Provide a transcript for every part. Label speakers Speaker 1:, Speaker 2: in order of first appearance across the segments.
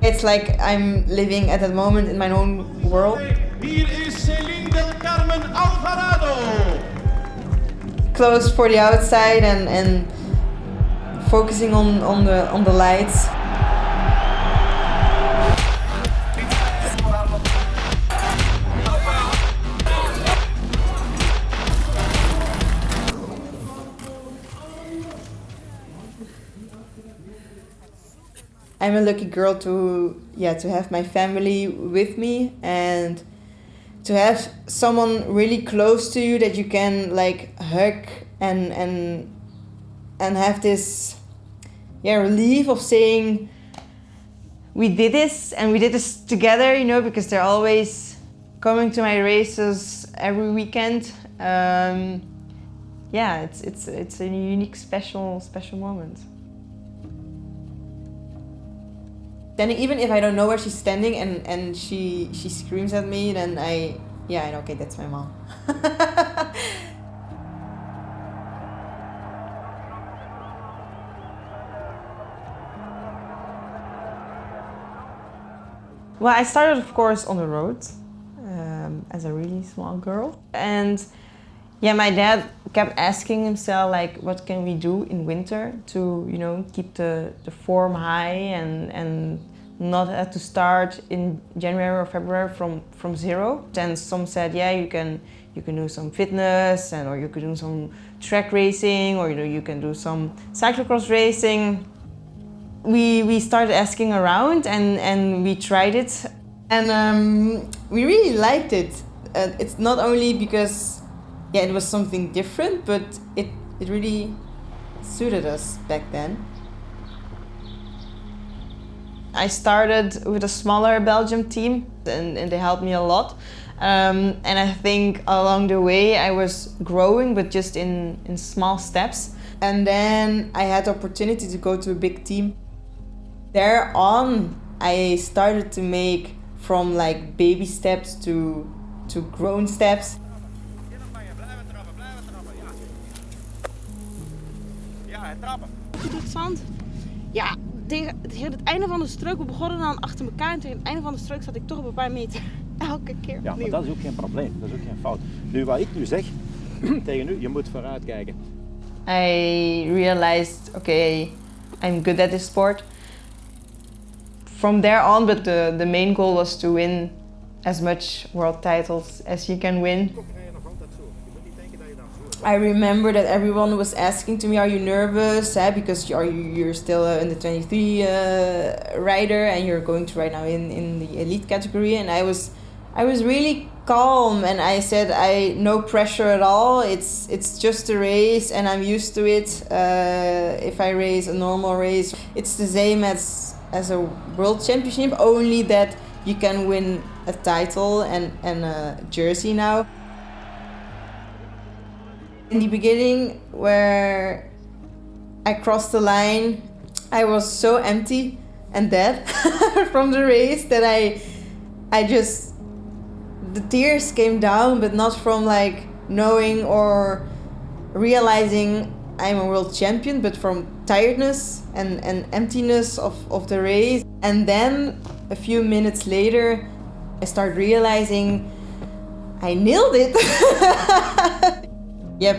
Speaker 1: It's like I'm living at that moment in my own world.
Speaker 2: Hier is Ceylin del Carmen Alvarado.
Speaker 1: Close for the outside and focusing on the lights. I'm a lucky girl to have my family with me and to have someone really close to you that you can like hug and have this relief of saying we did this and we did this together, you know, because they're always coming to my races every weekend. It's a unique, special moment. Then even if I don't know where she's standing and she screams at me, then I know, okay, that's my mom. Well, I started, of course, on the road as a really small girl. And my dad kept asking himself, like, what can we do in winter to, you know, keep the form high and not have to start in January or February from zero. Then some said, you can do some fitness or you could do some track racing, or you can do some cyclocross racing. We started asking around and we tried it, and we really liked it. It's not only because it was something different, but it really suited us back then. I started with a smaller Belgium team and they helped me a lot. And I think along the way I was growing, but just in small steps. And then I had the opportunity to go to a big team. There on, I started to make from like baby steps to grown steps.
Speaker 3: Interessant. Ja, tegen het einde van de strook, we begonnen dan achter elkaar en tegen het einde van de strook zat ik toch op een paar meter. Elke keer opnieuw.
Speaker 4: Ja, maar dat is ook geen probleem, dat is ook geen fout. Nu, wat ik nu zeg tegen u, je moet vooruit kijken.
Speaker 1: I realized, okay, I'm good at this sport. From there on, but the main goal was to win as much world titles as you can win. I remember that everyone was asking to me, are you nervous? Because you're still in the 23 rider and you're going to ride now in the elite category. And I was really calm and I said, no pressure at all. It's just a race and I'm used to it. If I race a normal race, it's the same as a world championship, only that you can win a title and a jersey now. In the beginning, where I crossed the line, I was so empty and dead from the race that the tears came down, but not from like knowing or realizing I'm a world champion, but from tiredness and emptiness of the race. And then a few minutes later, I started realizing I nailed it.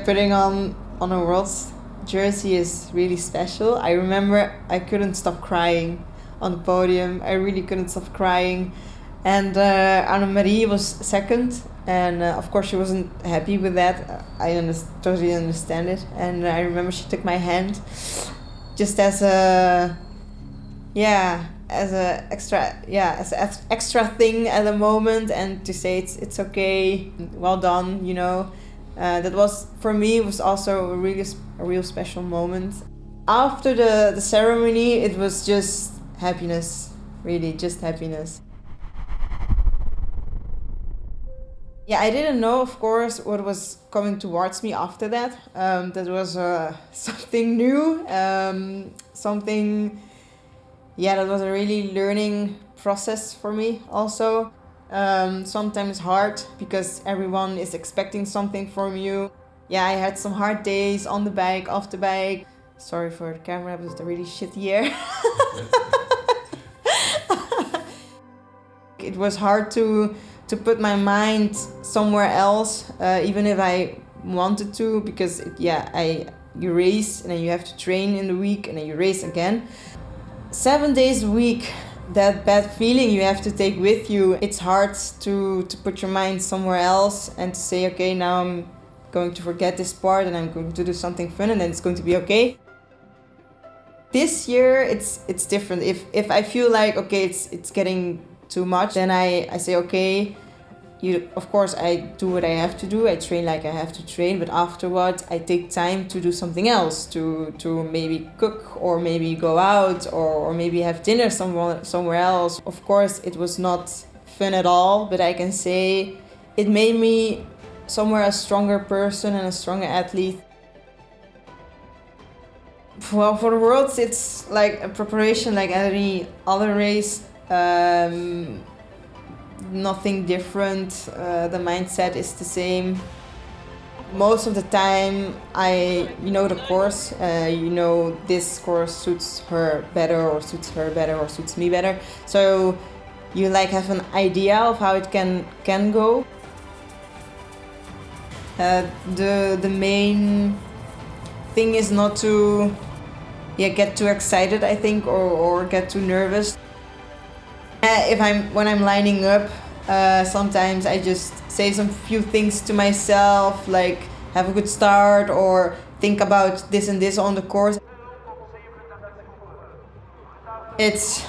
Speaker 1: Putting on a world's jersey is really special. I remember I couldn't stop crying on the podium. I really couldn't stop crying. And Annemarie was second. And of course she wasn't happy with that. I totally understand it. And I remember she took my hand just as an extra thing at the moment, and to say it's okay, well done, you know. That was, for me, was also a real special moment. After the ceremony, it was just happiness, really, just happiness. I didn't know, of course, what was coming towards me after that. That was something new, something, that was a really learning process for me also. Sometimes hard because everyone is expecting something from you. I had some hard days on the bike, off the bike. Sorry for the camera, but it's a really shit year. It was hard to put my mind somewhere else, even if I wanted to, because you race and then you have to train in the week and then you race again. 7 days a week, that bad feeling you have to take with you. It's hard to put your mind somewhere else and to say, okay, now I'm going to forget this part and I'm going to do something fun and then it's going to be okay. This year it's different. If I feel like, okay, it's getting too much, then I say, okay, of course I do what I have to do. I train like I have to train, but afterwards I take time to do something else, to maybe cook or maybe go out or maybe have dinner somewhere else. Of course it was not fun at all, but I can say it made me somewhere a stronger person and a stronger athlete. Well, for the Worlds it's like a preparation like any other race. Nothing different, the mindset is the same. Most of the time the course, this course suits her better or suits her better or suits me better. So you like have an idea of how it can go. The main thing is not to get too excited, I think, or get too nervous. When I'm lining up, sometimes I just say some few things to myself, like have a good start or think about this and this on the course. It's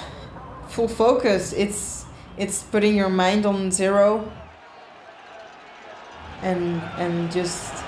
Speaker 1: full focus. It's putting your mind on zero and just